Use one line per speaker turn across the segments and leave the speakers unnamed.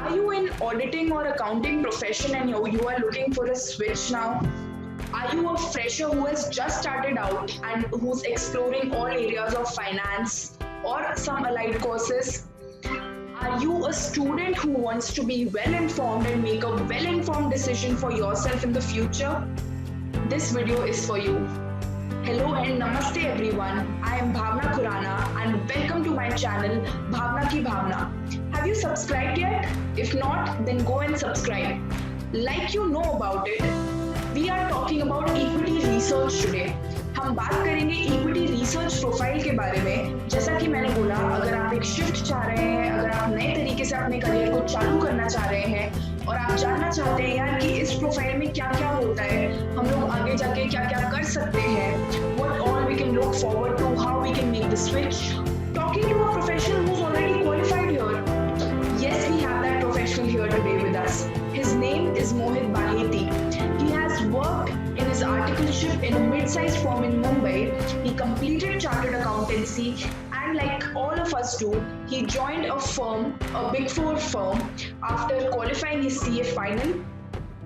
Are you in auditing or accounting profession and you are looking for a switch now? Are you a fresher who has just started out and who's exploring all areas of finance or some allied courses? Are you a student who wants to be well informed and make a well informed decision for yourself in the future? This video is for you. Hello and namaste everyone. I am Bhavna Khurana and welcome to my channel Bhavna Ki Bhavna. Have you subscribed yet? If not, then go and subscribe. Like you know about it, we are talking about equity research today. हम बात करेंगे equity research profile के बारे में. जैसा कि मैंने बोला, अगर आप एक शिफ्ट चाह रहे हैं, अगर आप नए तरीके से अपने करियर को चालू करना चाह रहे हैं और आप जानना चाहते हैं यार कि इस प्रोफाइल में क्या क्या होता है, हम लोग आगे जाके क्या क्या कर सकते हैं, what all we can look forward to, how we can make the switch, talking to a professional who's already qualified here. Yes, we have that professional here today with us. His name is Mohit Baheti. He has worked in his articleship in a mid-sized firm in Mumbai. He completed chartered accountancy and like all of us do, he joined a firm, a big four firm after qualifying his CA final.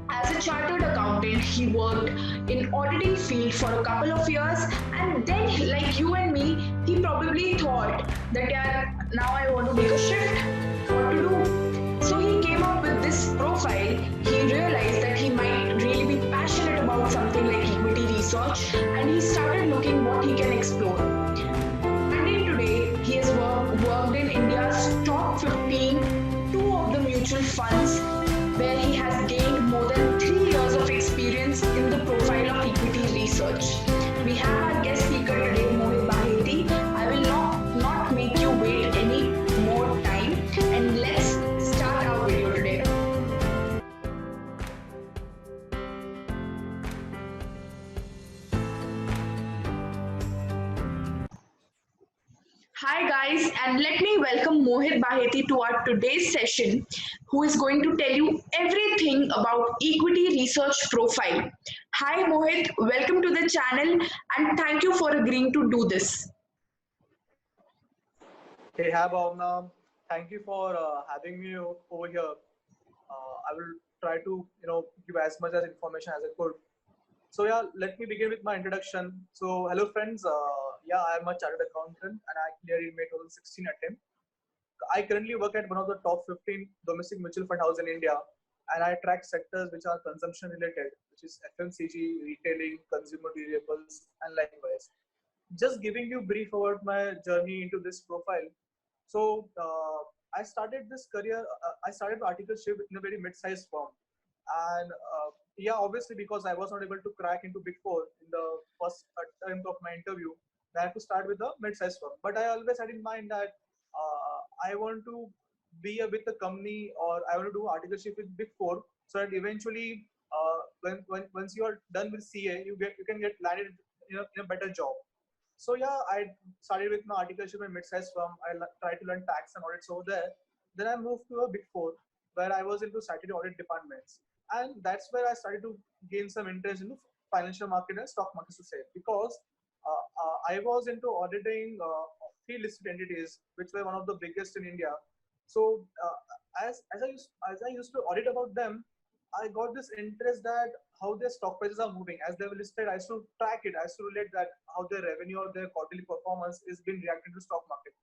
As a chartered accountant, he worked in auditing field for a couple of years and then like you and me, he probably thought that yeah, now I want to make a shift, what to do. So he came up with this profile. He realized that he might really be passionate about something like equity research and he started looking what he can explore. And in today, he has worked in India's top 15, two of the mutual funds where he has gained more than 3 years of experience in the profile of equity research. We have our guest speaker today, Mohit Baheti. I will not make you wait any more time and let's start our video today. Hi guys, and let me welcome Mohit Baheti to our today's session, who is going to tell you everything about equity research profile. Hi Mohit, welcome to the channel and thank you for agreeing to do this.
Hey, hi Bhavna. Thank you for having me over here. I will try to give as much as information as I could. So yeah, let me begin with my introduction. So hello friends. Yeah, I am a chartered accountant and I cleared in May 2016 attempt. I currently work at one of the top 15 domestic mutual fund house in India, and I track sectors which are consumption related, which is FMCG, retailing, consumer durables, and likewise. Just giving you brief about my journey into this profile. So I started this career. I started articleship in a very mid-sized firm, and yeah, obviously because I was not able to crack into Big Four in the first attempt of my interview, I had to start with a mid-sized firm. But I always had in mind that I want to be with a company or I want to do articleship with Big Four, so that eventually, once you are done with CA, you can get landed in a better job. So yeah, I started with my articleship in mid-sized firm. I tried to learn tax and audits over there. Then I moved to a Big Four, where I was into statutory audit departments, and that's where I started to gain some interest in financial market and stock markets to say, because I was into auditing three listed entities, which were one of the biggest in India. So as I used to audit about them, I got this interest that how their stock prices are moving. As they were listed, I used to track it. I used to relate that how their revenue or their quarterly performance is being reacted to stock market.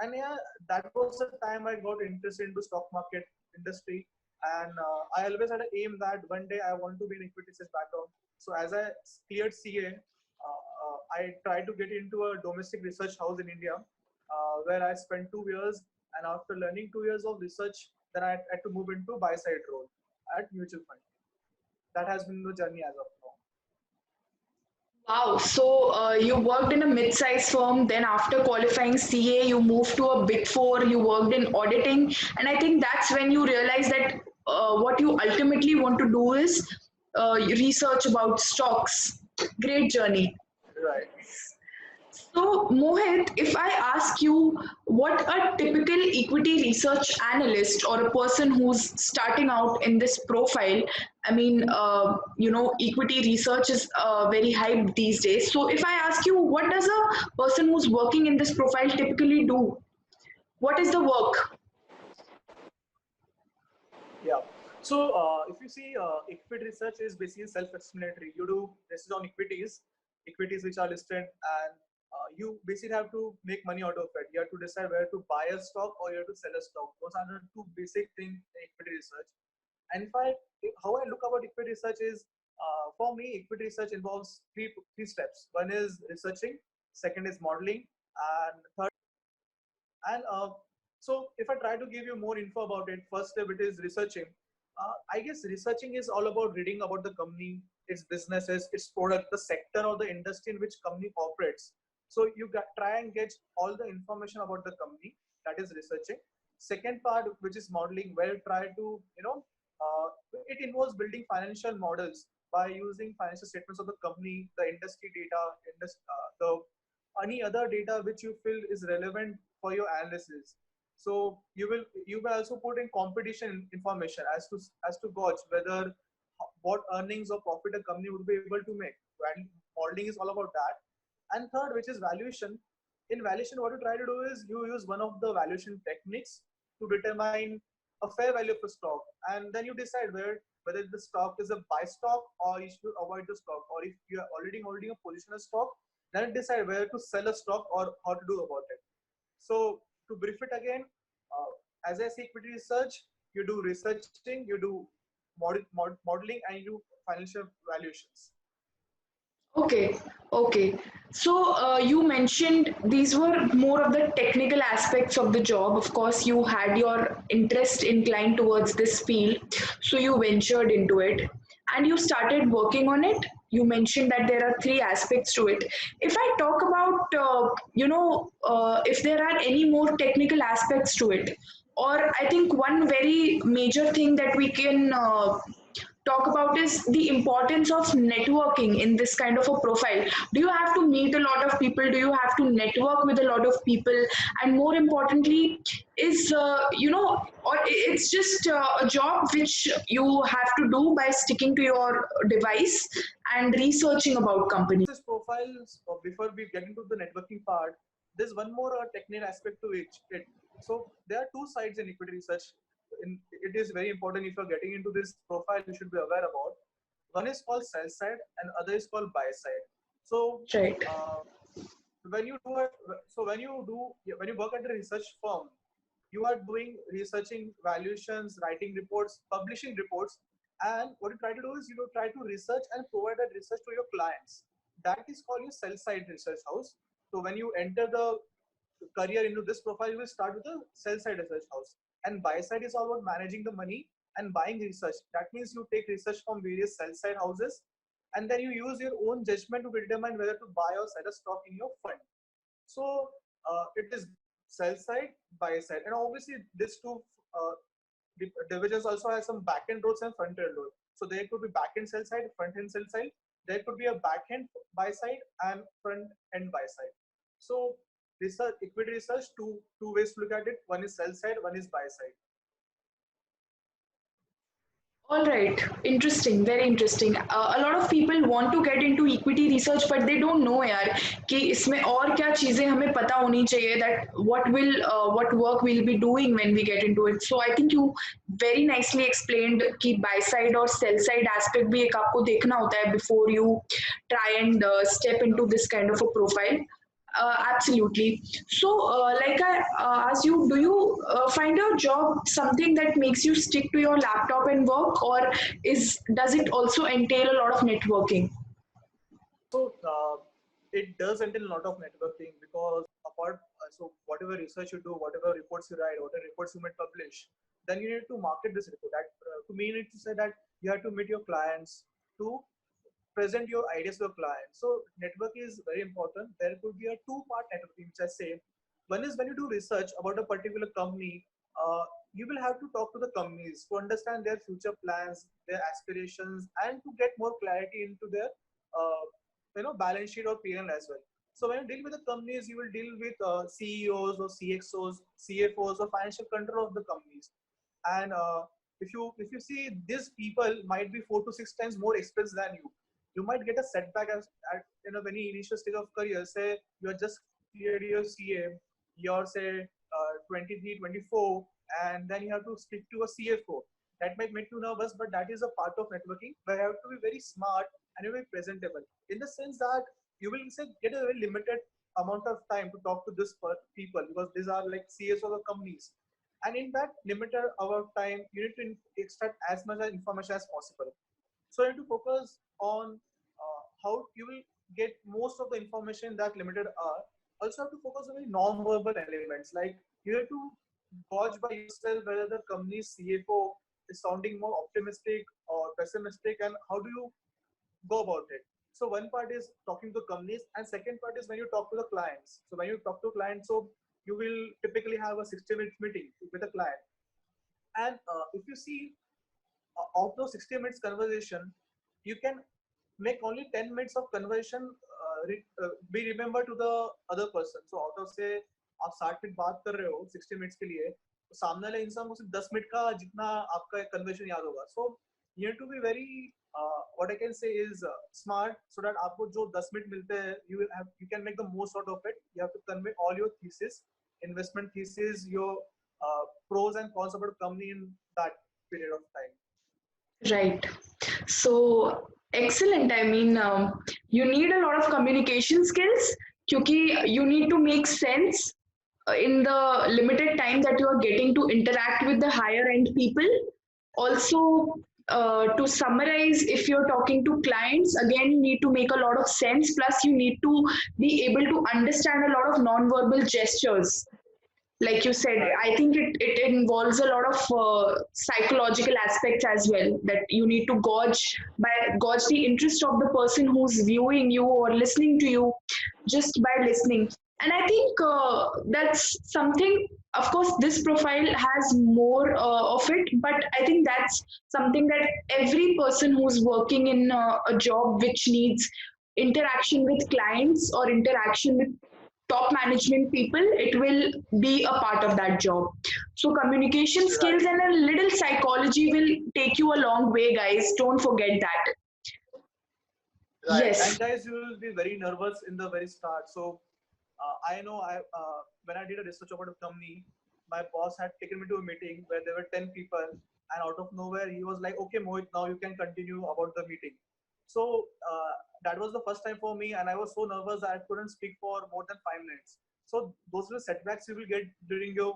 And yeah, that was the time I got interested into stock market industry. And I always had an aim that one day I want to be an equity research background. So as I cleared CA, I tried to get into a domestic research house in India, where I spent 2 years. And after learning 2 years of research, then I had to move into buy side role at mutual fund. That has been the journey as of now.
Wow, so you worked in a mid-sized firm, then after qualifying CA, you moved to a big four, you worked in auditing, and I think that's when you realize that what you ultimately want to do is research about stocks. Great journey.
Right.
So, Mohit, if I ask you what a typical equity research analyst or a person who's starting out in this profile, I mean, equity research is very hyped these days. So, if I ask you, what does a person who's working in this profile typically do? What is the work?
Yeah. So if you see, equity research is basically self-explanatory. You do research on equities which are listed, and you basically have to make money out of it. You have to decide whether to buy a stock or you have to sell a stock. Those are the two basic things in equity research. And how I look about equity research is, for me, equity research involves three steps. One is researching, second is modeling, and third. And so, if I try to give you more info about it, first step it is researching. I guess researching is all about reading about the company, its businesses, its product, the sector or the industry in which company operates. So try and get all the information about the company. That is researching. Second part, which is modeling, where you try to, it involves building financial models by using financial statements of the company, the industry data, the any other data which you feel is relevant for your analysis. So you will also put in competition information as to gauge whether what earnings or profit a company would be able to make. And modeling is all about that. And third, which is valuation. In valuation, what you try to do is you use one of the valuation techniques to determine a fair value of a stock, and then you decide whether the stock is a buy stock or you should avoid the stock, or if you are already holding a position of stock, then decide whether to sell a stock or how to do about it. So to brief it again, as I say, equity research, you do researching, you do modeling, and you do financial valuations.
Okay, okay. So you mentioned these were more of the technical aspects of the job. Of course, you had your interest inclined towards this field, so you ventured into it and you started working on it. You mentioned that there are three aspects to it. If I talk about, if there are any more technical aspects to it, or I think one very major thing that we can talk about is the importance of networking in this kind of a profile. Do you have to meet a lot of people? Do you have to network with a lot of people? And more importantly, is or it's just a job which you have to do by sticking to your device and researching about companies?
This profiles, before we get into the networking part, there's one more technical aspect to it. So there are two sides in equity research. It is very important, if you're getting into this profile, you should be aware about. One is called sell side and other is called buy side. So
Right.
uh, when you do it, so when you work at a research firm, you are doing researching, valuations, writing reports, publishing reports, and what you try to do is you try to research and provide that research to your clients. That is called your sell side research house. So when you enter the career into this profile, you will start with a sell side research house, and buy side is all about managing the money and buying research. That means you take research from various sell side houses, and then you use your own judgment to determine whether to buy or sell a stock in your fund. So it is sell side, buy side, and obviously these two uh, divisions also have some back end roles and front end roles. So there could be back end sell side, front end sell side. There could be a back end buy side and front end buy side. So research, equity research, two ways to look at it. One is sell side, one is buy side.
All right, interesting, very interesting. A lot of people want to get into equity research, but they don't know यार कि इसमें और क्या चीजें हमें पता होनी चाहिए, that what work we'll be doing when we get into it. So I think you very nicely explained कि buy side और sell side aspect भी एक आपको देखना होता है before you try and step into this kind of a profile. Absolutely. So, like I asked you, do you find your job something that makes you stick to your laptop and work, or is does it also entail a lot of networking?
So it does entail a lot of networking, because so whatever research you do, whatever reports you write, whatever reports you might publish, then you need to market this report. To me, you need to say that you have to meet your clients to present your ideas to a client. So network is very important. There could be a two-part networking, which I say. One is when you do research about a particular company, you will have to talk to the companies to understand their future plans, their aspirations, and to get more clarity into their balance sheet or P&L as well. So when you deal with the companies, you will deal with CEOs or CXOs, CFOs, or financial control of the companies. And if you see, these people might be 4 to 6 times more expensive than you. You might get a setback at in a very initial stage of career. Say you are just cleared your CA, you're say 23, 24, and then you have to speak to a CFO. that might make you nervous, but that is a part of networking where you have to be very smart and you're very presentable in the sense that you will say get a very limited amount of time to talk to this people because these are like CEOs of the companies. And in that limited amount of time, you need to extract as much information as possible. So you need to focus on how you will get most of the information in that limited hour. Also have to focus on very non-verbal elements like you have to gauge by yourself whether the company's CFO is sounding more optimistic or pessimistic and how do you go about it. So one part is talking to companies and second part is when you talk to the clients. So when you talk to clients, so you will typically have a 60-minute meeting with a client. And if you see of those 60 minutes conversation, you can make only 10 minutes of conversation be remembered to the other person. So out of say आप 60 minute बात कर रहे हो 60 minutes के लिए तो सामने वाले इंसान को सिर्फ 10 मिनट का जितना आपका कन्वर्सेशन याद होगा. So you have to be very what I can say is smart so that आपको जो 10 मिनट मिलते हैं you can make the most out of it. You have to convey all your thesis, investment thesis, your pros and cons about company in that period of time.
Right. So excellent. I mean, you need a lot of communication skills because you need to make sense in the limited time that you are getting to interact with the higher end people. Also, to summarize, if you're talking to clients, again, you need to make a lot of sense. Plus, you need to be able to understand a lot of non-verbal gestures. Like you said,
Right.
I think it involves a lot of psychological aspects as well, that you need to gauge the interest of the person who's viewing you or listening to you just by listening. And I think that's something, of course this profile has more of it, but I think that's something that every person who's working in a job which needs interaction with clients or interaction with top management people, it will be a part of that job. So communication skills
Right.
and a little psychology will take you a long way, guys, don't forget that.
Right.
Yes.
And guys, you will be very nervous in the very start. So I know when I did a research about a company, my boss had taken me to a meeting where there were 10 people, and out of nowhere he was like, "Okay, Mohit, now you can continue about the meeting." So that was the first time for me, and I was so nervous that I couldn't speak for more than 5 minutes. So those were setbacks you will get during your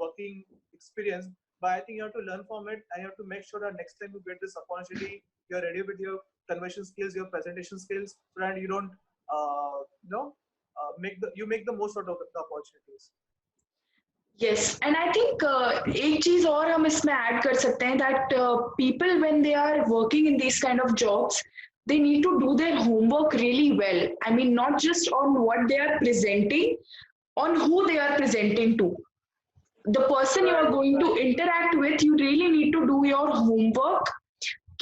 working experience. But I think you have to learn from it, and you have to make sure that next time you get this opportunity, you're ready with your conversion skills, your presentation skills, so that you don't, you know, make the most out of the opportunities.
Yes, and I think एक चीज और हम इसमें add कर सकते हैं that people when they are working in these kind of jobs, they need to do their homework really well. I mean, not just on what they are presenting, on who they are presenting to. The person you are
Right.
going to
Right.
interact with, you really need to do your homework.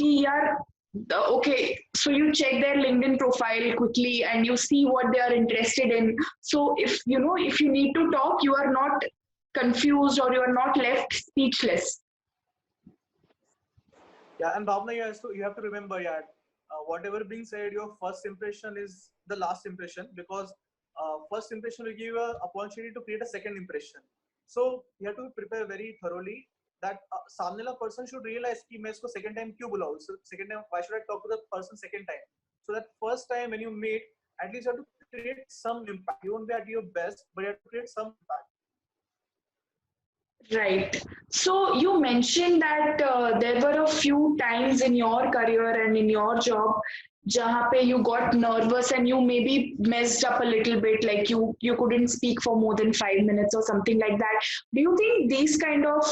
कि यार, okay, so you check their LinkedIn profile quickly and you see what they are interested in. So if you know, if you need to talk, you are not confused or you are not left speechless.
Yeah, and Bhavna, you have to remember, yeah, whatever being said, your first impression is the last impression because first impression will give you an opportunity to create a second impression. So you have to prepare very thoroughly that सामने वाला person should realize कि मैं इसको second time क्यों बुलाऊँ? So second time, why should I talk to the person second time? So that first time when you meet, at least you have to create some impact. You won't be at your best, but you have to create some impact.
Right. So you mentioned that there were a few times in your career and in your job jahan pe you got nervous and you maybe messed up a little bit, like you couldn't speak for more than 5 minutes or something like that. Do you think these kind of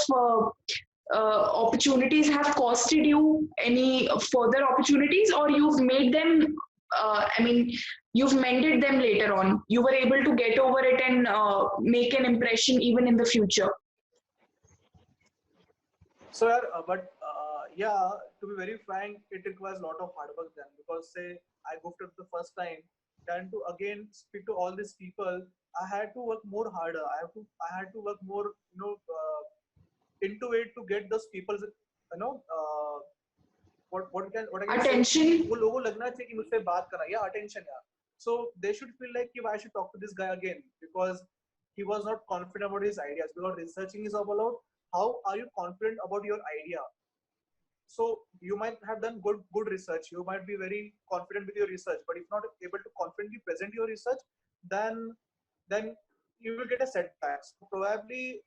opportunities have costed you any further opportunities, or you've made them? I mean, you've mended them later on. You were able to get over it and make an impression even in the future.
So yeah, yeah, to be very frank, it requires a lot of hard work then because say I goofed up the first time, then to again speak to all these people, I had to work more harder. I had to work more, into it to get those people, what I can say कि
Attention.
वो लोगों को लगना चाहिए कि मुझसे बात करना, yeah, attention, yeah. So they should feel like कि I should talk to this guy again because he was not confident about his ideas because researching is all about how are you confident about your idea. So you might have done good research. You might be very confident with your research, but if not able to confidently present your research, then then you will get a setback. So probably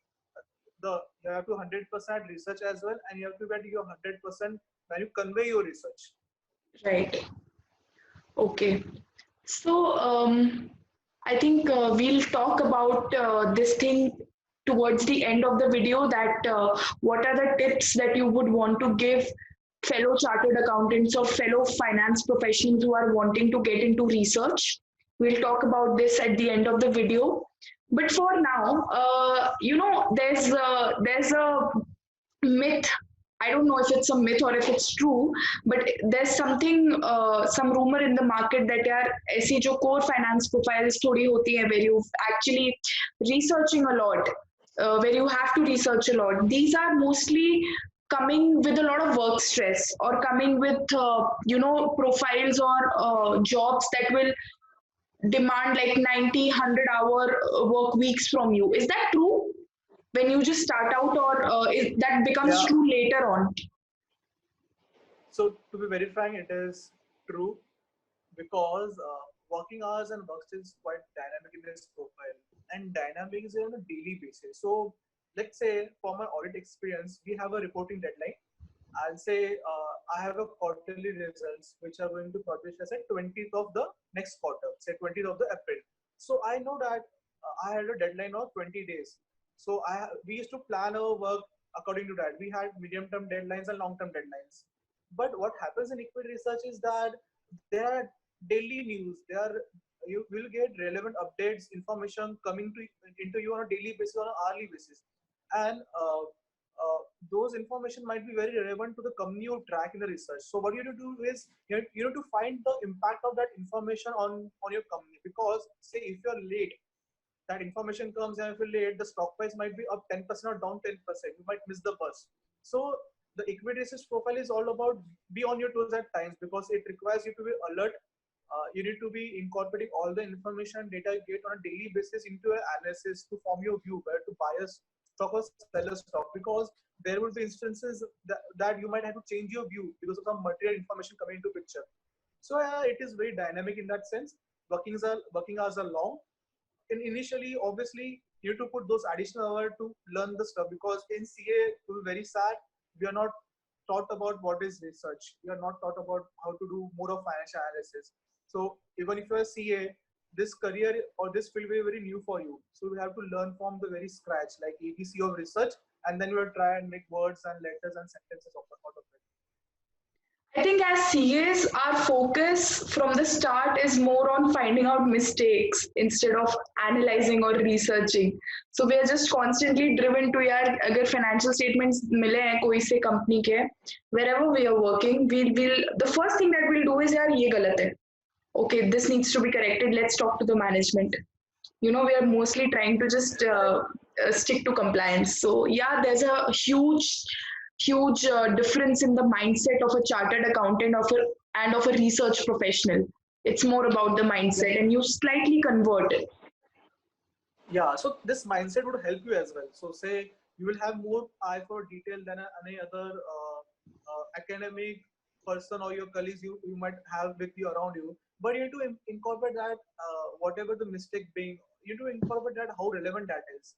the you have to 100% research as well, and you have to get your 100% when you convey your research.
Right. Okay. So, I think we'll talk about this thing towards the end of the video, that what are the tips that you would want to give fellow chartered accountants or fellow finance professionals who are wanting to get into research. We'll talk about this at the end of the video. But for now, there's a myth. I don't know if it's a myth or if it's true, but there's something, some rumor in the market that यार ऐसी जो core finance profiles थोड़ी होती हैं where you actually researching a lot, where you have to research a lot. These are mostly coming with a lot of work stress, or coming with profiles or jobs that will demand like 90, 100 hour work weeks from you. Is that true when you just start out, or that becomes
Yeah.
true later on?
So to be very frank, it is true because working hours and work is quite dynamic in this profile, and dynamic is on a daily basis. So let's say for my audit experience, we have a reporting deadline. I'll say I have a quarterly results which are going to publish as a 20th of the next quarter, say 20th of the April. So I know that I had a deadline of 20 days. So we used to plan our work according to that. We had medium term deadlines and long term deadlines. But what happens in equity research is that there are daily news. You will get relevant updates, information coming into you on a daily basis, on an hourly basis, and those information might be very relevant to the company you track in the research. So what you need to do is you need to find the impact of that information on your company. Because say if you're late, that information comes and if you're late, the stock price might be up 10% or down 10%. You might miss the bus. So the equity research profile is all about be on your toes at times, because it requires you to be alert. You need to be incorporating all the information and data you get on a daily basis into an analysis to form your view where to buy a stock or sell a stock, because there will be instances that you might have to change your view because of some material information coming into picture. So yeah, it is very dynamic in that sense. Working hours are long, and initially obviously you need to put those additional hours to learn the stuff, because in CA, to be very sad, we are not taught about what is research. We are not taught about how to do more of financial analysis. So even if you're a CA, this career or this field will be very new for you. So we have to learn from the very scratch, like ABC of research, and then you will try and make words and letters and sentences out of it.
I think as CAs, our focus from the start is more on finding out mistakes instead of analyzing or researching. So we are just constantly driven to यार अगर financial statements मिले हैं कोई से company के, wherever we are working, we'll the first thing that we'll do is यार ये गलत है. Okay, this needs to be corrected. Let's talk to the management. We are mostly trying to just stick to compliance. So yeah, there's a huge difference in the mindset of a chartered accountant and of a research professional. It's more about the mindset, and you slightly convert it.
Yeah, so this mindset would help you as well. So say you will have more eye for detail than any other academic person or your colleagues you might have with you around you. But you need to incorporate that, whatever the mistake being, you need to incorporate that how relevant that is.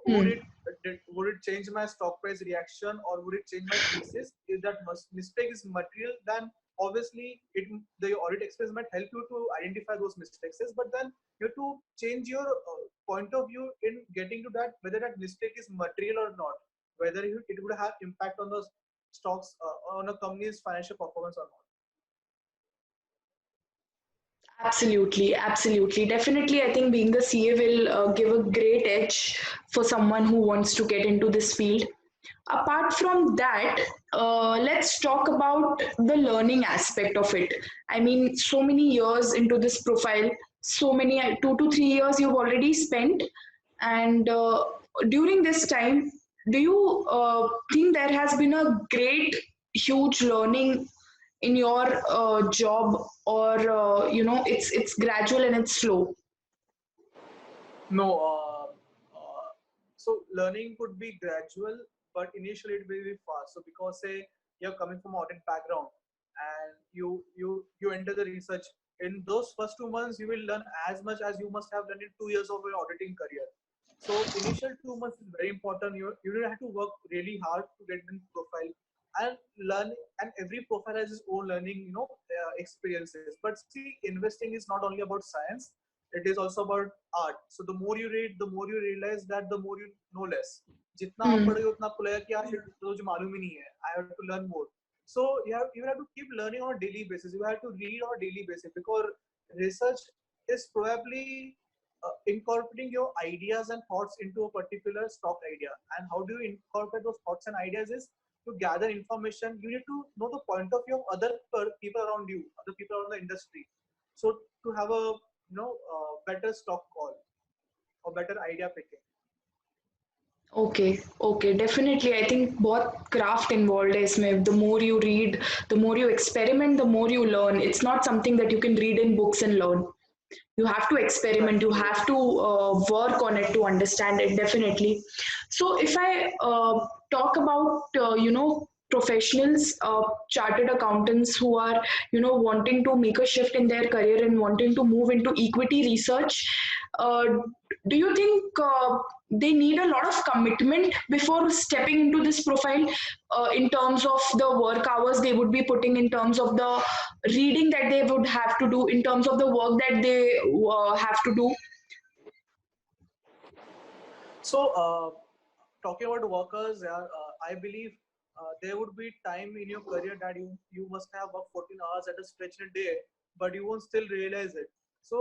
Would
Hmm.
it change my stock price reaction, or would it change my thesis? If that mistake is material, then obviously the audit experience might help you to identify those mistakes. But then you have to change your point of view in getting to that, whether that mistake is material or not, whether it would have impact on the stocks, on a company's financial performance or not.
Absolutely, absolutely. Definitely, I think being a CA will give a great edge for someone who wants to get into this field. Apart from that, let's talk about the learning aspect of it. I mean, so many years into this profile, so many 2 to 3 years you've already spent, and during this time, do you think there has been a great, huge learning in your job, or it's gradual and it's slow?
No, so learning could be gradual, but initially it will be fast. So because say you're coming from audit background, and you enter the research. In those first 2 months, you will learn as much as you must have learned in 2 years of your auditing career. So initial 2 months is very important. You will have to work really hard to get in profile and learn. And every profile has its own learning, experiences. But see, investing is not only about science; it is also about art. So the more you read, the more you realize that the more you know less. जितना आप
Hmm.
पढ़ोगे उतना आपको लगेगा कि यार shit, तो मुझे मालूम ही नहीं है. I have to learn more. So you have to keep learning on a daily basis. You have to read on a daily basis because research is probably incorporating your ideas and thoughts into a particular stock idea. And how do you incorporate those thoughts and ideas is to gather information. You need to know the point of view of other people around you, other people around the industry. So to have a better stock call or better idea picking.
Okay, okay, definitely. I think बहुत craft involved है इसमें. The more you read, the more you experiment, the more you learn. It's not something that you can read in books and learn. You have to experiment. You
Exactly.
have to work on it to understand it. Definitely. So if I talk about professionals, chartered accountants who are wanting to make a shift in their career and wanting to move into equity research, uh, do you think they need a lot of commitment before stepping into this profile, in terms of the work hours they would be putting, in terms of the reading that they would have to do, in terms of the work that they have to do?
So, talking about workers, yeah, I believe there would be time in your career that you must have worked 14 hours at a stretch in a day, but you won't still realize it. So,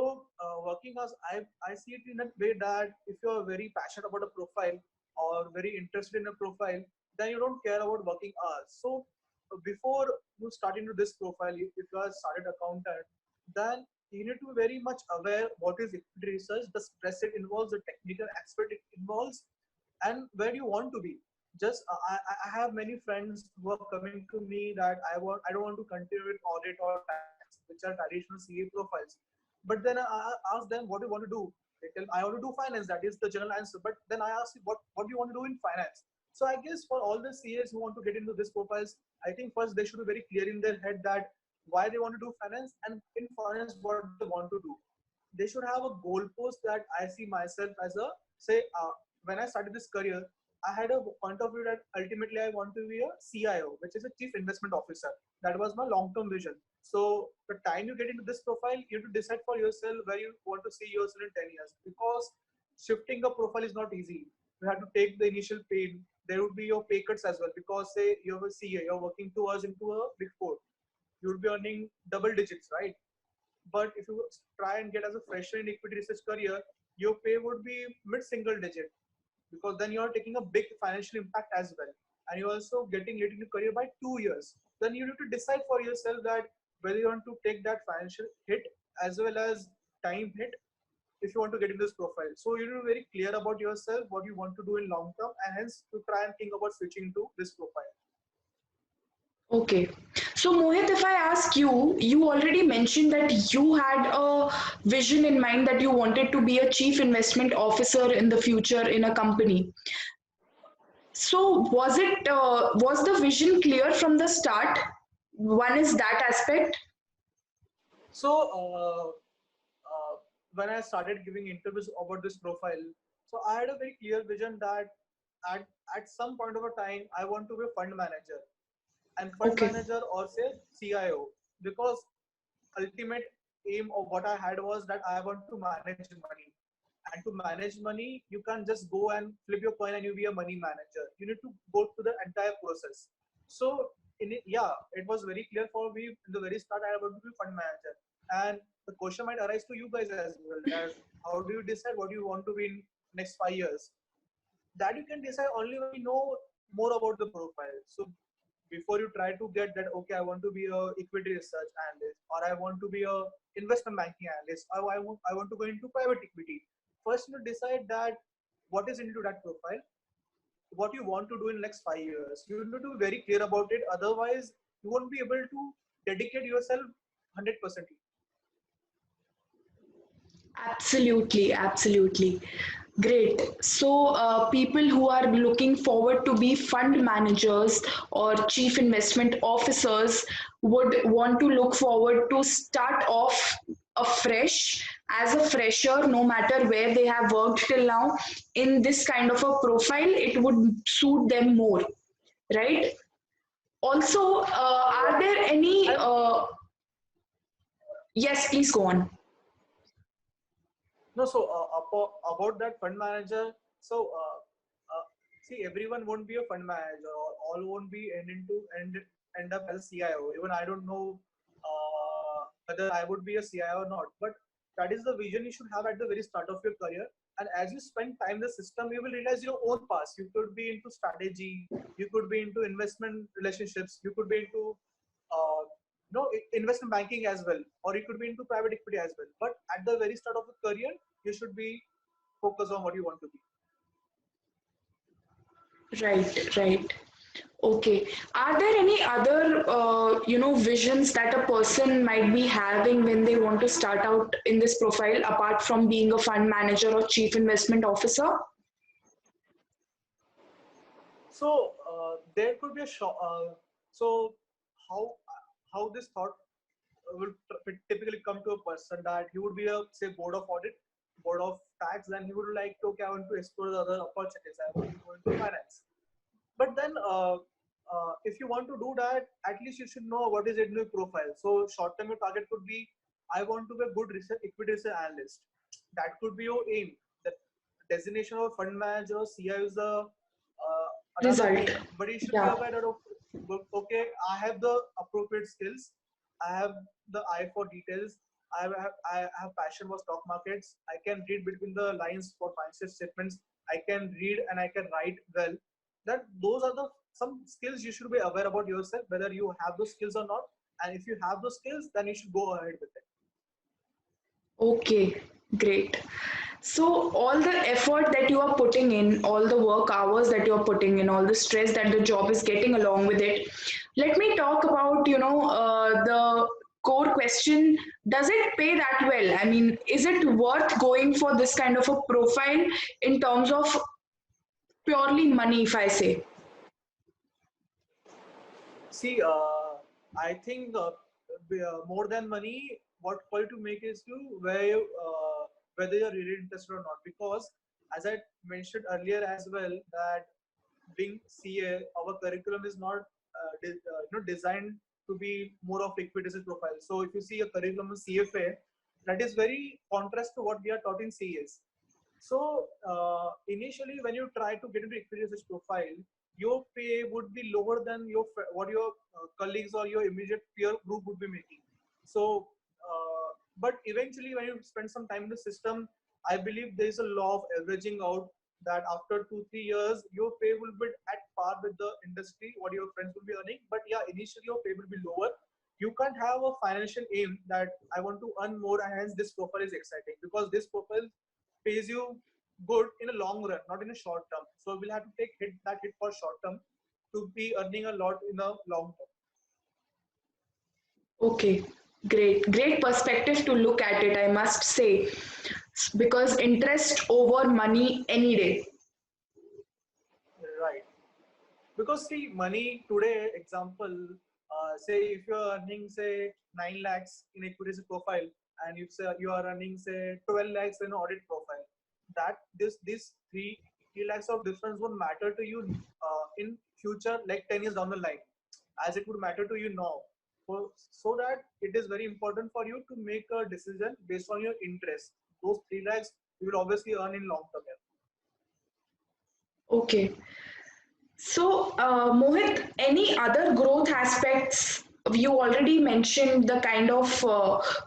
working hours, I see it in a way that if you are very passionate about a profile or very interested in a profile, then you don't care about working hours. So, before you start into this profile, if you are started accountant, then you need to be very much aware what is equity research, the stress it involves, the technical aspect it involves, and where you want to be. Just I have many friends who are coming to me that I don't want to continue with audit or tax, which are traditional CA profiles. But then I ask them what do you want to do. They tell I want to do finance. That is the general answer. But then I ask what do you want to do in finance. So I guess for all the CAs who want to get into this profiles, I think first they should be very clear in their head that why they want to do finance and in finance what they want to do. They should have a goalpost that I see myself as a say when I started this career, I had a point of view that ultimately I want to be a CIO, which is a chief investment officer. That was my long-term vision. So the time you get into this profile, you have to decide for yourself where you want to see yourself in 10 years because shifting a profile is not easy. You have to take the initial pain. There would be your pay cuts as well because say you're a CA, you're working 2 hours into a big four, you would be earning double digits, right? But if you try and get as a fresher in equity research career, your pay would be mid-single digit because then you are taking a big financial impact as well. And you're also getting late in your career by 2 years. Then you need to decide for yourself that whether you want to take that financial hit as well as time hit if you want to get into this profile. So you need to be very clear about yourself, what you want to do in long term, and hence to try and think about switching to this profile.
Okay. So, Mohit, if I ask you, you already mentioned that you had a vision in mind that you wanted to be a chief investment officer in the future in a company. So, was the vision clear from the start? One is that aspect.
So when I started giving interviews about this profile, so I had a very clear vision that at, at some point of a time, I want to be a fund manager and fund
Okay.
manager or say CIO because ultimate aim of what I had was that I want to manage money. And to manage money, you can't just go and flip your coin and you be a money manager. You need to go through the entire process. So in it, yeah, it was very clear for me in the very start I want to be fund manager. And the question might arise to you guys as well that how do you decide what you want to be in next 5 years? That you can decide only when you know more about the profile. So before you try to get that, okay, I want to be a equity research analyst, or I want to be a investment banking analyst, or I want to go into private equity. First, you decide that what is into that profile, what you want to do in next 5 years. You need to be very clear about it. Otherwise, you won't be able to dedicate yourself 100%.
Absolutely, absolutely. Great. So, people who are looking forward to be fund managers or chief investment officers would want to look forward to start off afresh as a fresher, no matter where they have worked till now. In this kind of a profile, it would suit them more, right? Also, are
Right.
there any?
And
Yes, please go on.
no, so about that fund manager, so see, everyone won't be a fund manager, or all won't be end up as a CIO. Even I don't know whether I would be a CIO or not, but that is the vision you should have at the very start of your career. And as you spend time in the system, you will realize your own path. You could be into strategy, you could be into investment relationships, you could be into investment banking as well, or you could be into private equity as well. But at the very start of the career, you should be focused on what you want to be.
Right, right. Okay. Are there any other, visions that a person might be having when they want to start out in this profile, apart from being a fund manager or chief investment officer?
So there could be a so how how this thought will typically come to a person that he would be a say board of audit, board of tax, and he would like to, okay, I want to explore the other opportunities. I want to go into finance. But then if you want to do that, at least you should know what is it in your profile. So short term your target could be, I want to be a good research, equity research analyst. That could be your aim. The designation of a fund manager or CIO is another
Result.
thing, but you should be
Yeah.
aware that, okay, I have the appropriate skills, I have the eye for details, I have passion for stock markets, I can read between the lines for financial statements, I can read and I can write well. That those are the some skills you should be aware about yourself, whether you have those skills or not. And if you have those skills, then you should go ahead with it.
Okay, great. So, all the effort that you are putting in, all the work hours that you are putting in, all the stress that the job is getting along with it, let me talk about, the core question: does it pay that well? I mean, is it worth going for this kind of a profile in terms of purely money, if I say?
See, I think more than money, what call to make is to whether you're really interested or not. Because as I mentioned earlier as well, that being CA, our curriculum is not designed to be more of equity profile. So if you see a curriculum of CFA, that is very contrast to what we are taught in CAs. So initially, when you try to get into equity research profile, your pay would be lower than what your colleagues or your immediate peer group would be making. So, but eventually, when you spend some time in the system, I believe there is a law of averaging out that after 2 3 years, your pay will be at par with the industry, what your friends will be earning. But yeah, initially your pay will be lower. You can't have a financial aim that I want to earn more, and hence this profile is exciting, because this profile pays you good in a long run, not in a short term. So we'll have to take that hit for short term to be earning a lot in a long term.
Okay, great. Great perspective to look at it, I must say, because interest over money any day.
Right. Because see, money today, example, say if you're earning say 9 lakhs in equities profile, and you say you are earning say 12 lakhs in audit profile, that this 3 lakhs of difference won't matter to you in future, like 10 years down the line, as it would matter to you now. So that it is very important for you to make a decision based on your interest. Those 3 lakhs you will obviously earn in long term.
Okay. So, Mohit, any other growth aspects? You already mentioned the kind of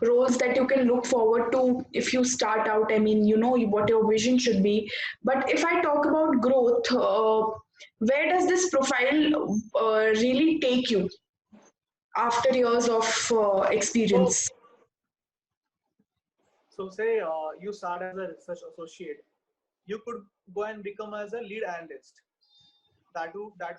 roles that you can look forward to if you start out. I mean, you know what your vision should be. But if I talk about growth, where does this profile really take you after years of
So
experience?
So say you start as a research associate, you could go and become as a lead analyst. That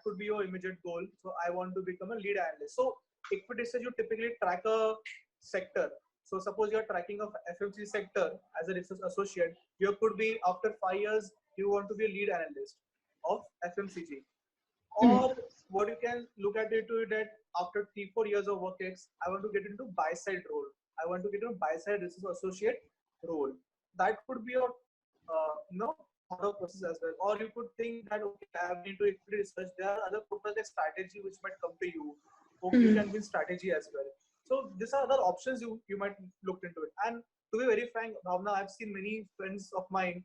could be your immediate goal. So I want to become a lead analyst. So equity research, you typically track a sector. So suppose you're tracking of FMCG sector as a research associate, you could be after 5 years, you want to be a lead analyst of FMCG.
Hmm.
Or what you can look at it to that after 3-4 years of work ex, I want to get into buy side role. I want to get into buy side research associate role. That could be your thought of process as well. Or you could think that okay, I'm into equity research. There are other profiles like strategy which might come to you. Okay, you
Hmm.
can be in strategy as well. So these are other options you might look into it. And to be very frank, Bhavna, I've seen many friends of mine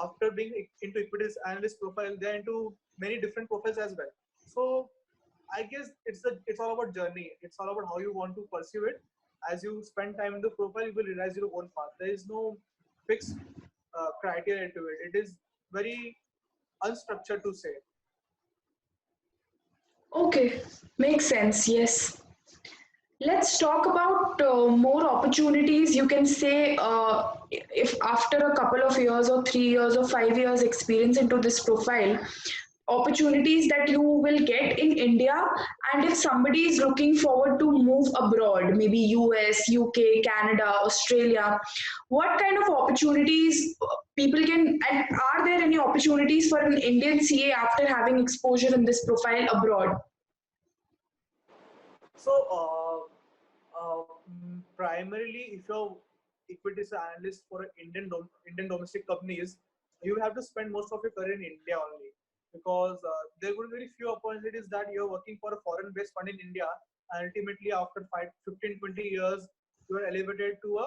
after being into equities analyst profile, they're into many different profiles as well. So I guess it's all about journey. It's all about how you want to pursue it. As you spend time in the profile, you will realize your own path. There is no fixed criteria to it. It is very unstructured to say.
Okay, makes sense. Yes. Let's talk about more opportunities. You can say if after a couple of years or 3 years or 5 years experience into this profile, opportunities that you will get in India, and if somebody is looking forward to move abroad, maybe US, UK, Canada, Australia, what kind of opportunities people can, and are there any opportunities for an Indian CA after having exposure in this profile abroad?
So, primarily, if you're equities analyst for Indian domestic companies, you have to spend most of your career in India only, because there will be very few opportunities that you're working for a foreign-based fund in India, and ultimately after 15-20 years, you are elevated to a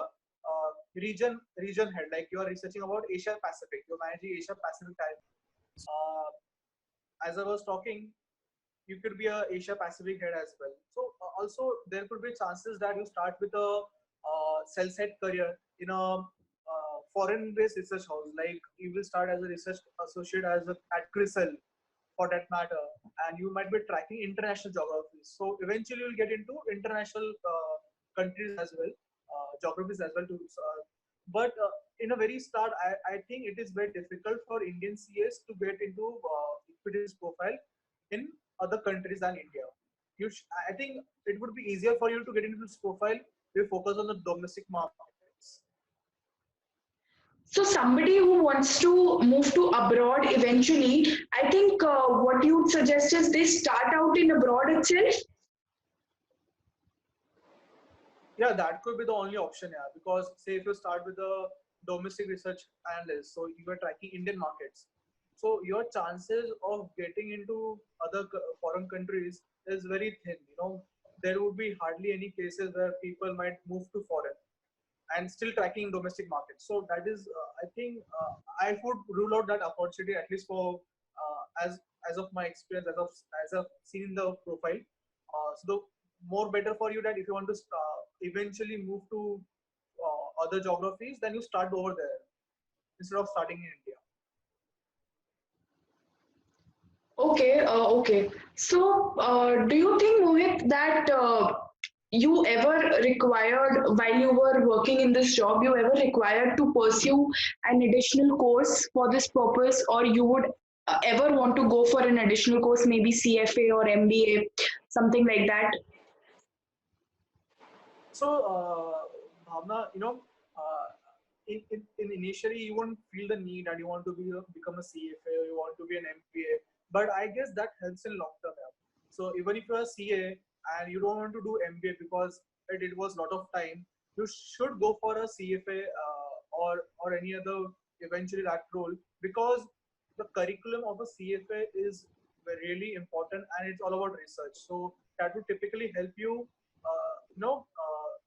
region head, like you are researching about Asia Pacific, you're managing Asia Pacific time. Uh, as I was talking, you could be a Asia Pacific head as well. So also there could be chances that you start with a sell side career in a foreign based research house. Like you will start as a research associate at CRISIL for that matter, and you might be tracking international geographies. So eventually you'll get into international countries as well, geographies as well too. But in a very start, I think it is very difficult for Indian CAs to get into equities profile in other countries than India. I think it would be easier for you to get into this profile if you focus on the domestic markets.
So somebody who wants to move to abroad eventually, I think what you would suggest is they start out in abroad itself.
Yeah, that could be the only option, yeah. Because say if you start with a domestic research analyst, so you are tracking Indian markets, so your chances of getting into other foreign countries is very thin. There would be hardly any cases where people might move to foreign and still tracking domestic markets. So that is, I think, I would rule out that opportunity at least for as of my experience, as I've seen in the profile. So the more better for you that if you want to eventually move to other geographies, then you start over there instead of starting in India.
Okay, okay. So, do you think, Mohit, that you ever required, while you were working in this job, you ever required to pursue an additional course for this purpose, or you would ever want to go for an additional course, maybe CFA or MBA, something like that?
So, Bhavna, in initially you won't feel the need and you want to become a CFA or you want to be an MBA, but I guess that helps in long term. Yeah. So even if you're a CA and you don't want to do MBA because it was a lot of time, you should go for a CFA or any other eventually that role, because the curriculum of a CFA is really important and it's all about research. So that would typically help you,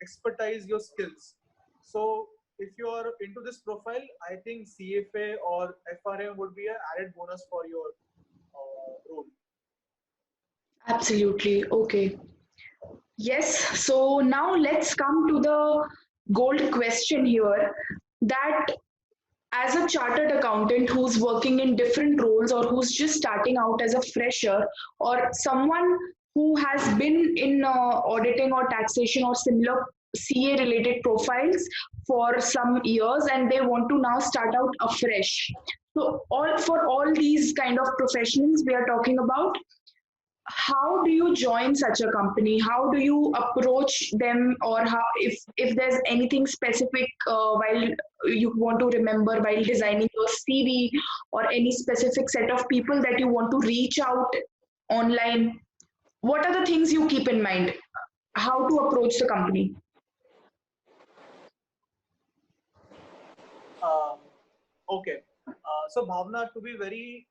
expertise your skills. So if you are into this profile, I think CFA or FRM would be an added bonus for your role.
Absolutely. Okay. Yes. So now let's come to the gold question here, that as a chartered accountant who's working in different roles or who's just starting out as a fresher, or someone who has been in auditing or taxation or similar CA related profiles for some years and they want to now start out afresh. So all for all these kind of professionals we are talking about, how do you join such a company? How do you approach them, or how, if there's anything specific while you want to remember while designing your CV, or any specific set of people that you want to reach out online? What are the things you keep in mind? How to approach the company?
Um, okay. So Bhavna, to be very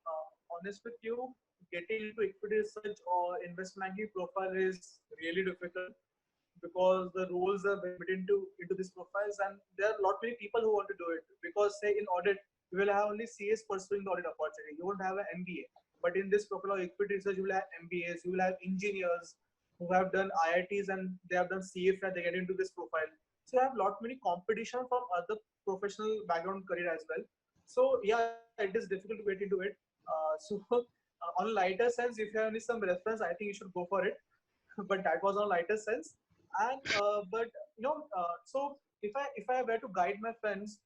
honest with you, getting into equity research or investment banking profile is really difficult because the roles are very bit into these profiles, and there are a lot many people who want to do it. Because say in audit, you will have only CS pursuing the audit opportunity. You won't have an MBA. But in this profile of equity research, you will have MBAs, you will have engineers who have done IITs and they have done CFA. They get into this profile. So you have lot many competition from other professional background career as well. So yeah, it is difficult to get into it. On lighter sense, if you have any some reference, I think you should go for it. But that was on lighter sense. And but so if I were to guide my friends,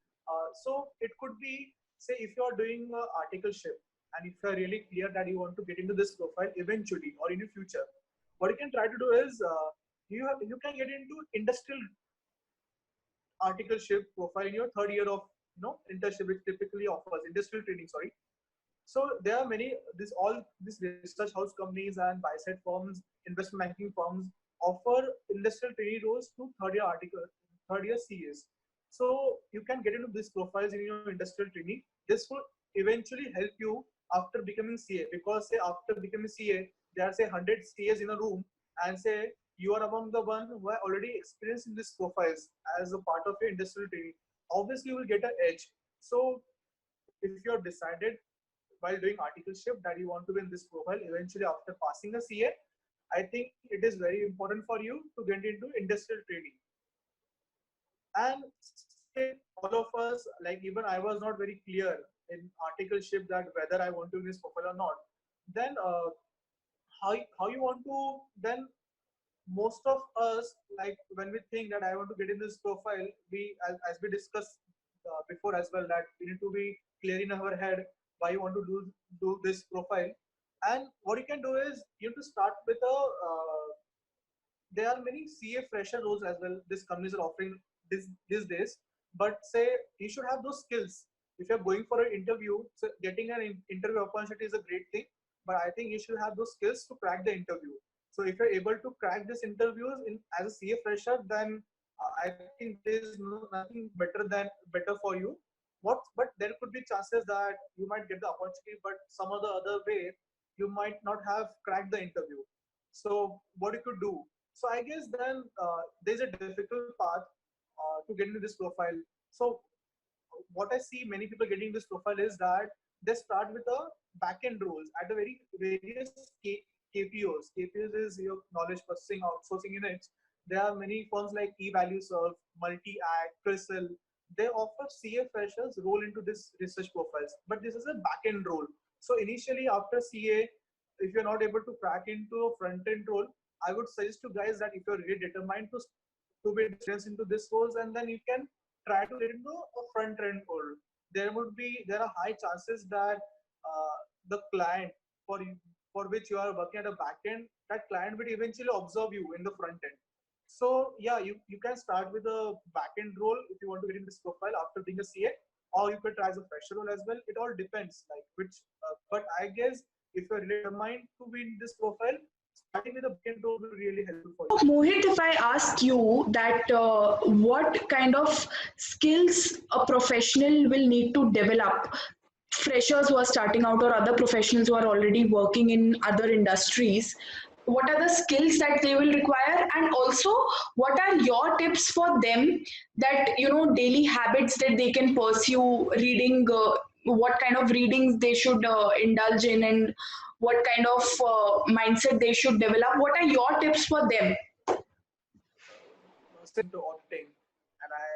so it could be, say, if you are doing articleship and if you are really clear that you want to get into this profile eventually or in the future, what you can try to do is you can get into industrial articleship profile in your third year of internship, which typically offers industrial training. Sorry. So there are many all these research house companies and buy-side firms, investment banking firms offer industrial trainee roles to third year CAs. So you can get into these profiles in your industrial trainee. This will eventually help you after becoming CA, because say after becoming CA, there are say 100 CAs in a room, and say you are among the one who are already experienced in these profiles as a part of your industrial training. Obviously, you will get an edge. So if you have decided while doing articleship that you want to be in this profile eventually after passing a CA, I think it is very important for you to get into industrial training. And say all of us, like even I was not very clear in articleship that whether I want to be in this profile or not. Then how you want to then most of us, like when we think that I want to get in this profile, we as we discussed before as well, that we need to be clear in our head why you want to do this profile. And what you can do is you have to start with a there are many CA fresher roles as well these companies are offering these days. But say you should have those skills. If you're going for an interview, so getting an interview opportunity is a great thing, but I think you should have those skills to crack the interview. So if you're able to crack these interviews in as a CA fresher, then I think there is nothing better for you. But there could be chances that you might get the opportunity, but some other way you might not have cracked the interview. So what you could do? So I guess then there's a difficult path to get into this profile. So what I see many people getting this profile is that they start with a back-end roles at the very various KPOs. KPOs is your knowledge processing outsourcing units. There are many firms like eValueServe, Multi-Act, CRISIL. They offer CA freshers role into this research profiles, but this is a back-end role. So initially after CA, if you're not able to crack into a front-end role, I would suggest to guys that if you're really determined to be experienced into this roles, and then you can try to get into a front end role. There are high chances that the client for for which you are working at a back end, that client will eventually observe you in the front end. So yeah, you can start with a back end role if you want to get in this profile after being a CA, or you could try as a fresher role as well. It all depends, like which. But I guess if you're really determined to be in this profile, starting with a back end role will be really helpful for
So,
you.
Mohit, if I ask you that what kind of skills a professional will need to develop, freshers who are starting out or other professionals who are already working in other industries, what are the skills that they will require? And also, what are your tips for them, that, daily habits that they can pursue, reading, what kind of readings they should indulge in, and what kind of mindset they should develop? What are your tips for them?
Into auditing, and I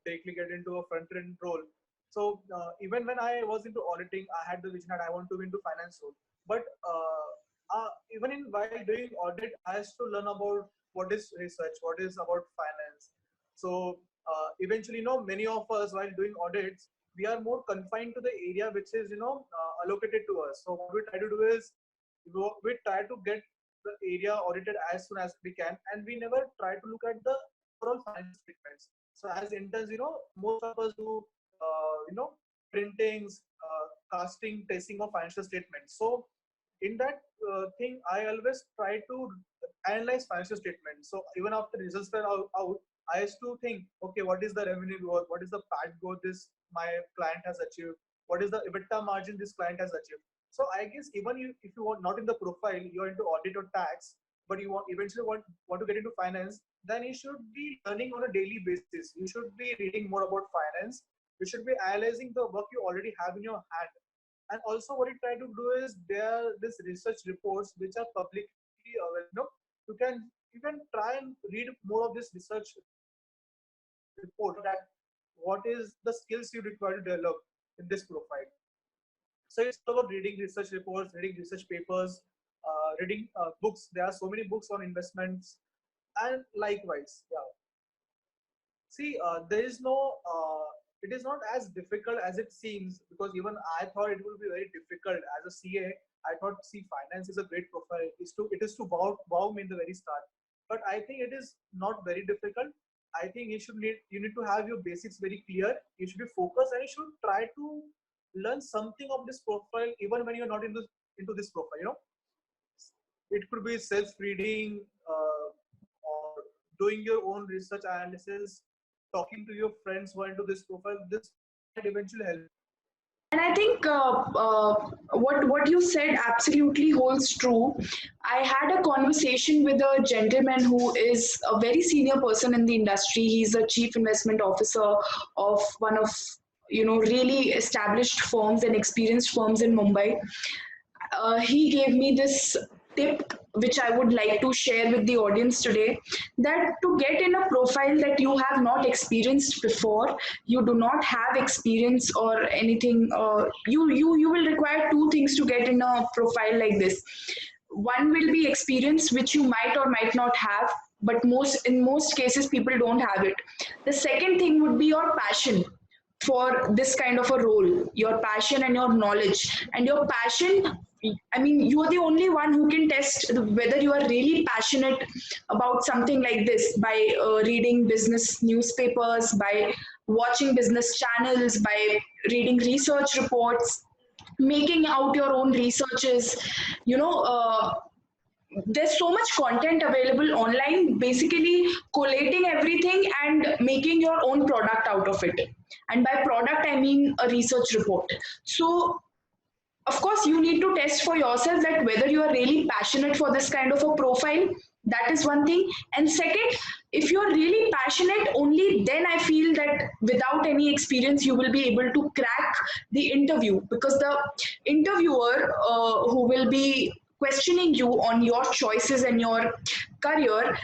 directly get into a front end role. So even when I was into auditing, I had the vision that I want to be into finance role. But even in while doing audit, I has to learn about what is research, what is about finance. So eventually, many of us while doing audits, we are more confined to the area which is allocated to us. So what we try to do is we try to get the area audited as soon as we can, and we never try to look at the overall financial statements. So as interns, most of us do, printings, casting, tracing of financial statements. So in that thing, I always try to analyze financial statements. So even after results were out, I used to think, okay, what is the revenue growth? What is the PAT growth this my client has achieved? What is the EBITDA margin this client has achieved? So I guess even if you want not in the profile, you're into audit or tax, but you eventually want to get into finance, then you should be learning on a daily basis. You should be reading more about finance. You should be analyzing the work you already have in your hand. And also what you try to do is there are these research reports which are publicly available. You can try and read more of this research report that what is the skills you require to develop in this profile. So it's about reading research reports, reading research papers, reading books. There are so many books on investments, and likewise, yeah. See, there is no. It is not as difficult as it seems, because even I thought it would be very difficult as a CA. I thought, see, finance is a great profile. It is to wow me in the very start. But I think it is not very difficult. I think you need to have your basics very clear. You should be focused, and you should try to learn something of this profile even when you're not into this profile. It could be self-reading, or doing your own research analysis, talking to your friends who are into this profile. This might eventually help.
And I think what you said absolutely holds true. I had a conversation with a gentleman who is a very senior person in the industry. He's a chief investment officer of one of really established firms and experienced firms in Mumbai. He gave me this tip which I would like to share with the audience today, that to get in a profile that you have not experienced before, you do not have experience or anything, you will require two things to get in a profile like this. One will be experience, which you might or might not have, but in most cases people don't have it. The second thing would be your passion for this kind of a role, your passion and your knowledge. And your passion, I mean, you are the only one who can test whether you are really passionate about something like this by reading business newspapers, by watching business channels, by reading research reports, making out your own researches. you know uh, there's so much content available online, basically collating everything and making your own product out of it. And by product, I mean a research report. So of course you need to test for yourself that whether you are really passionate for this kind of a profile. That is one thing. And second, if you are really passionate, only then I feel that without any experience you will be able to crack the interview, because the interviewer who will be questioning you on your choices and your career,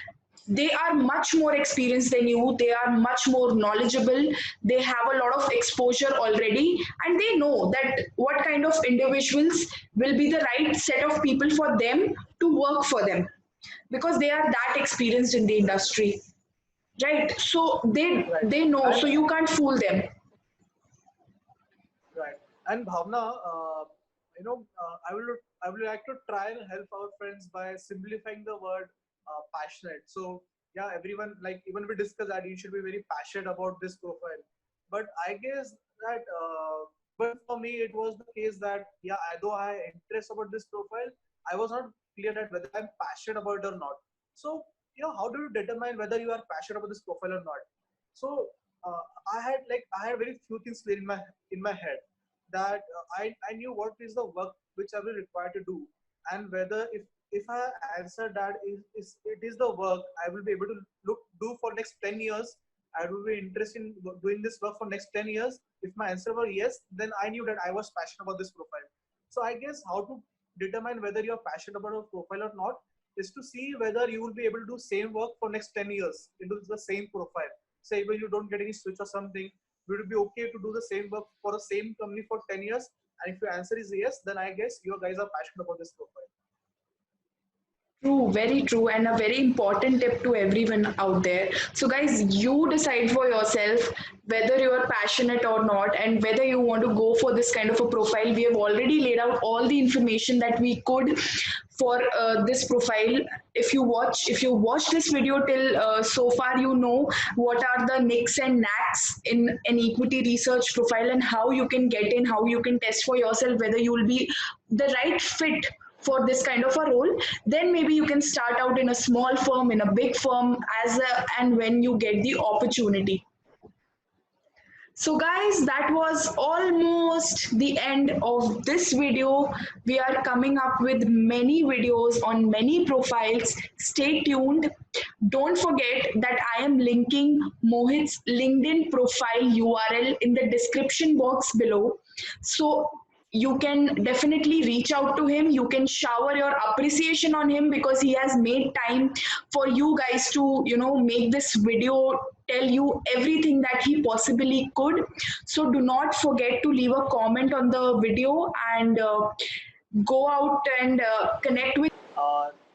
they are much more experienced than you, they are much more knowledgeable, they have a lot of exposure already, and they know that what kind of individuals will be the right set of people for them to work for them, because they are that experienced in the industry, right? So they
Right.
they know,
And
so you can't fool them.
right. And Bhavna, I would like to try and help our friends by simplifying the word passionate. So yeah, everyone, like, even we discussed that you should be very passionate about this profile. But I guess that but for me it was the case that, yeah, though I had interest about this profile, I was not clear that whether I'm passionate about it or not. So how do you determine whether you are passionate about this profile or not? So uh, I had very few things clear in my head, that I knew what is the work which I will require to do, and whether if I answer that is it is the work I will be able to do for next 10 years. I will be interested in doing this work for next 10 years. If my answer were yes, then I knew that I was passionate about this profile. So I guess how to determine whether you're passionate about a profile or not is to see whether you will be able to do same work for next 10 years into the same profile. Say when you don't get any switch or something, would it be okay to do the same work for the same company for 10 years? And if your answer is yes, then I guess you guys are passionate about this profile.
True, very true, and a very important tip to everyone out there. So, guys, you decide for yourself whether you are passionate or not, and whether you want to go for this kind of a profile. We have already laid out all the information that we could for this profile. If you watch this video till so far, you know what are the nicks and knacks in an equity research profile, and how you can get in, how you can test for yourself whether you will be the right fit for this kind of a role. Then maybe you can start out in a small firm, in a big firm, and when you get the opportunity. So guys, that was almost the end of this video. We are coming up with many videos on many profiles. Stay tuned. Don't forget that I am linking Mohit's LinkedIn profile URL in the description box below. So you can definitely reach out to him. You can shower your appreciation on him because he has made time for you guys to, make this video, tell you everything that he possibly could. So do not forget to leave a comment on the video, and go out and connect with.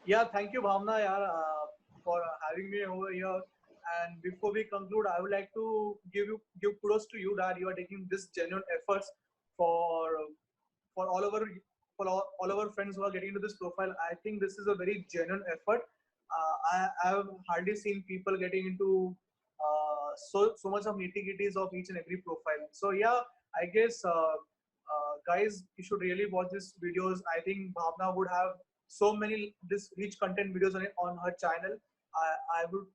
Yeah, thank you, Bhavna, for having me over here. And before we conclude, I would like to give kudos to you that you are taking this genuine efforts for all of our friends who are getting into this profile. I think this is a very genuine effort. I have hardly seen people getting into so much of nitty-gritties of each and every profile. So yeah, I guess guys, you should really watch these videos. I think Bhavna would have so many this rich content videos on her channel. I would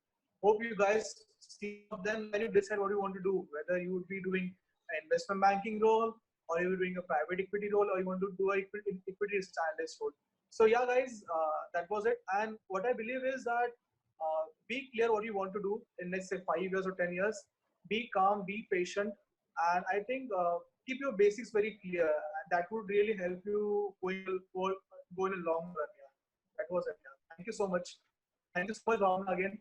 hope you guys see them when you decide what you want to do, whether you would be doing an investment banking role, or you're doing a private equity role, or you want to do a equity research analyst role. So yeah, guys, that was it. And what I believe is that be clear what you want to do in, let's say, 5 years or 10 years. Be calm, be patient, and I think keep your basics very clear. That would really help you go in a long run. Yeah. That was it. Yeah. Thank you so much. Thank you so much, Ram, again.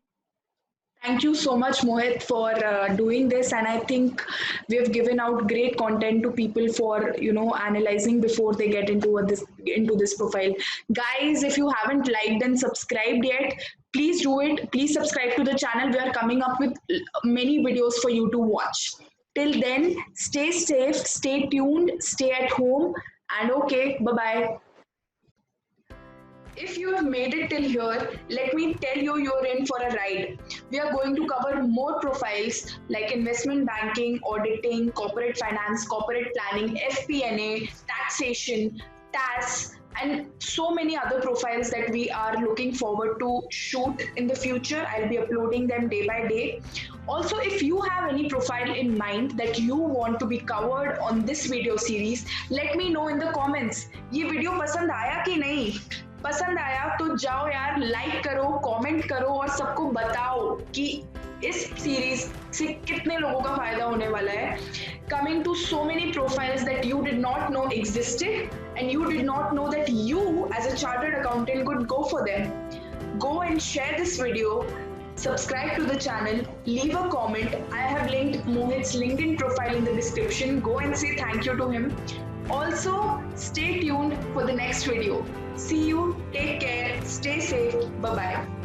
Thank you so much, Mohit, for doing this. And I think we have given out great content to people for, analyzing before they get into this profile. Guys, if you haven't liked and subscribed yet, please do it. Please subscribe to the channel. We are coming up with many videos for you to watch. Till then, stay safe, stay tuned, stay at home, and okay, bye-bye. If you have made it till here, let me tell you, you're in for a ride. We are going to cover more profiles like investment banking, auditing, corporate finance, corporate planning, FP&A, taxation, TAS, and so many other profiles that we are looking forward to shoot in the future. I'll be uploading them day by day. Also, if you have any profile in mind that you want to be covered on this video series, let me know in the comments. ये video पसंद आया कि नहीं? पसंद आया तो जाओ यार, लाइक करो, कमेंट करो और सबको बताओ कि इस सीरीज से कितने लोगों का फायदा होने वाला है. Coming to so many profiles that you did not know existed, and you did not know that you as a chartered accountant could go for them. Go and share this video, subscribe to the channel, leave a comment. I have linked Mohit's LinkedIn profile in the description. Go and say thank you to him. Also, stay tuned for the next video. See you, take care, stay safe, bye-bye.